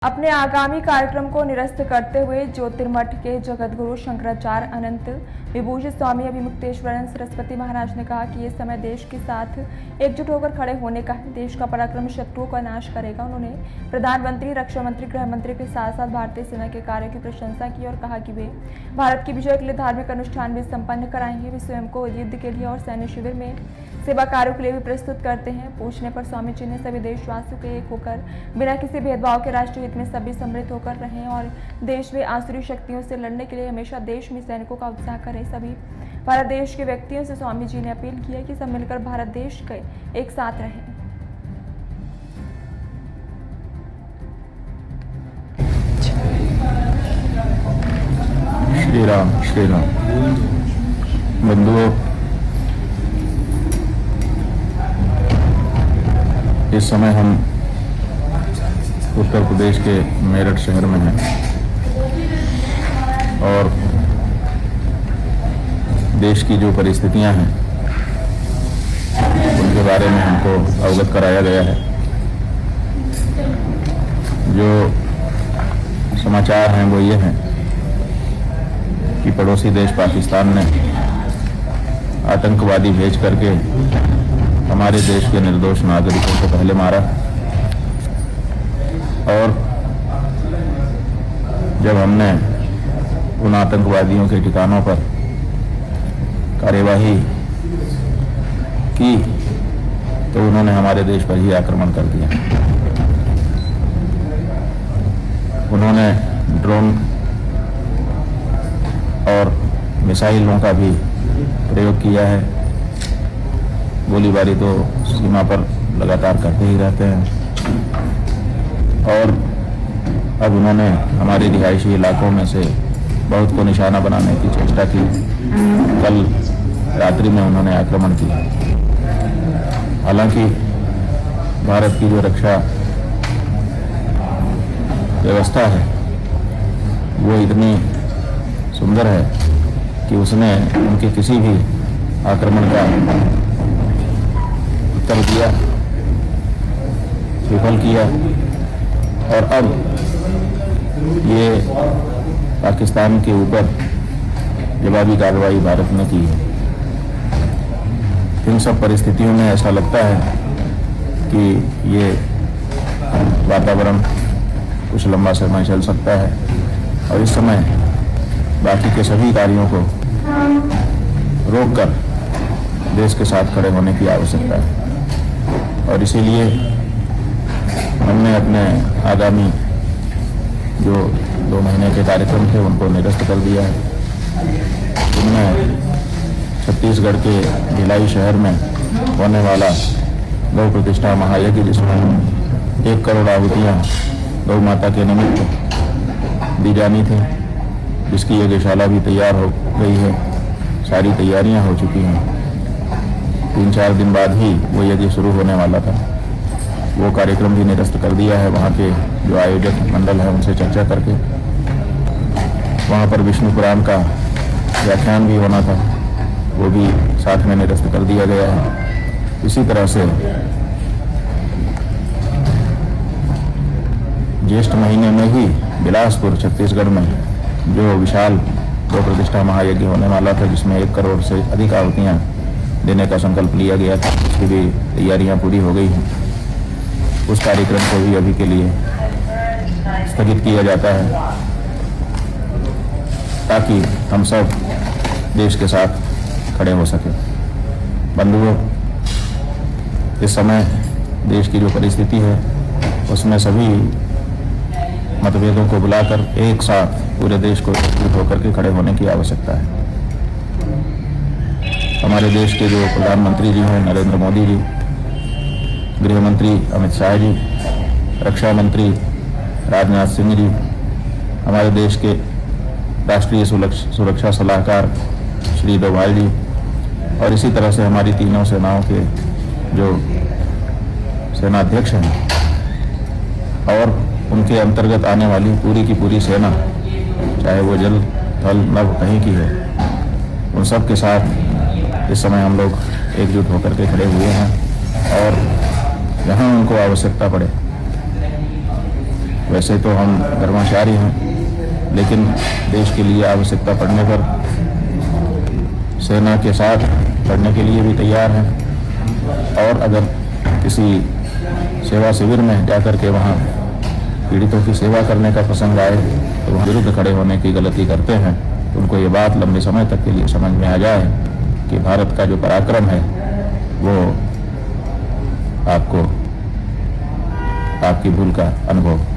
अपने आगामी कार्यक्रम को निरस्त करते हुए ज्योतिर्मठ के जगतगुरु शंकराचार्य अनंत विभूषित स्वामी अभिमुक्तेश्वरानंद सरस्वती महाराज ने कहा कि ये समय देश के साथ एकजुट होकर खड़े होने का है। देश का पराक्रम शत्रुओं का नाश करेगा। उन्होंने प्रधानमंत्री, रक्षा मंत्री, गृह मंत्री के साथ साथ भारतीय सेना के कार्यों की प्रशंसा की और कहा कि वे भारत की विजय के लिए धार्मिक अनुष्ठान भी संपन्न कराएंगे। वे स्वयं को युद्ध के लिए और सैन्य शिविर में सेवा कार्यों के लिए भी प्रस्तुत करते हैं। पूछने पर स्वामी जी ने सभी देशवासियों के एक होकर बिना किसी भेदभाव के राष्ट्रीय हित में सभी समृद्ध होकर रहें और देश में आसुरी शक्तियों से लड़ने के लिए हमेशा देश में सैनिकों का उत्साह करें। सभी भारत देश के व्यक्तियों से स्वामी जी ने अपील की है कि सब मिलकर भारत देश के एक साथ रहें। श्री राम श्री राम। बंधुओं, इस समय हम उत्तर प्रदेश के मेरठ शहर में हैं और देश की जो परिस्थितियां हैं उनके बारे में हमको अवगत कराया गया है। जो समाचार हैं वो ये हैं कि पड़ोसी देश पाकिस्तान ने आतंकवादी भेज करके हमारे देश के निर्दोष नागरिकों को पहले मारा और जब हमने उन आतंकवादियों के ठिकानों पर कार्यवाही की तो उन्होंने हमारे देश पर ही आक्रमण कर दिया। उन्होंने ड्रोन और मिसाइलों का भी प्रयोग किया है। गोलीबारी तो सीमा पर लगातार करते ही रहते हैं और अब उन्होंने हमारे रिहायशी इलाकों में से बहुत को निशाना बनाने की चेष्टा की। कल रात्रि में उन्होंने आक्रमण किया। हालांकि भारत की जो रक्षा व्यवस्था है वो इतनी सुंदर है कि उसने उनके किसी भी आक्रमण का उत्तर दिया, विफल किया और अब ये पाकिस्तान के ऊपर जवाबी कार्रवाई भारत ने की है। इन सब परिस्थितियों में ऐसा लगता है कि ये वातावरण कुछ लंबा समय चल सकता है और इस समय बाकी के सभी कार्यों को रोककर देश के साथ खड़े होने की आवश्यकता है और इसीलिए हमने अपने आगामी जो 2 महीने के कार्यक्रम थे उनको निरस्त कर दिया है। उनमें छत्तीसगढ़ के भिलाई शहर में होने वाला गौ प्रतिष्ठा महायज्ञ, जिसमें 1 करोड़ आहुतियाँ गौ माता के निमित्त दी जानी थी, जिसकी यज्ञशाला भी तैयार हो गई है। सारी तैयारियां हो चुकी हैं। 3-4 दिन बाद ही वो यज्ञ शुरू होने वाला था। वो कार्यक्रम भी निरस्त कर दिया है। वहाँ के जो आयोजक मंडल है उनसे चर्चा करके वहाँ पर विष्णु पुराण का व्याख्यान भी होना था, वो भी साथ में निरस्त कर दिया गया है। इसी तरह से ज्येष्ठ महीने में ही बिलासपुर छत्तीसगढ़ में जो विशाल गौ प्रतिष्ठा महायज्ञ होने वाला था, जिसमें 1 करोड़ से अधिक आहुतियाँ देने का संकल्प लिया गया था, उसकी भी तैयारियां पूरी हो गई हैं। उस कार्यक्रम को भी अभी के लिए स्थगित किया जाता है ताकि हम सब देश के साथ खड़े हो सके। बंधुओं, इस समय देश की जो परिस्थिति है उसमें सभी मतभेदों को बुलाकर एक साथ पूरे देश को एकजुट होकर के खड़े होने की आवश्यकता है। हमारे देश के जो प्रधानमंत्री जी हैं नरेंद्र मोदी जी, गृह मंत्री अमित शाह जी, रक्षा मंत्री राजनाथ सिंह जी, हमारे देश के राष्ट्रीय सुरक्षा सलाहकार श्री डोभाल जी और इसी तरह से हमारी तीनों सेनाओं के जो सेनाध्यक्ष हैं और उनके अंतर्गत आने वाली पूरी की पूरी सेना, चाहे वो जल, थल, नभ कहीं की है, उन सब के साथ इस समय हम लोग एकजुट होकर के खड़े हुए हैं और जहाँ उनको आवश्यकता पड़े वैसे तो हम धर्माचारी हैं, लेकिन देश के लिए आवश्यकता पड़ने पर सेना के साथ लड़ने के लिए भी तैयार हैं। और अगर किसी सेवा शिविर में जाकर के वहाँ पीड़ितों की सेवा करने का प्रसंग आए तो वहाँ विरुद्ध खड़े होने की गलती करते हैं। तो उनको ये बात लंबे समय तक के लिए समझ में आ जाए कि भारत का जो पराक्रम है वो आपको आपकी भूल का अनुभव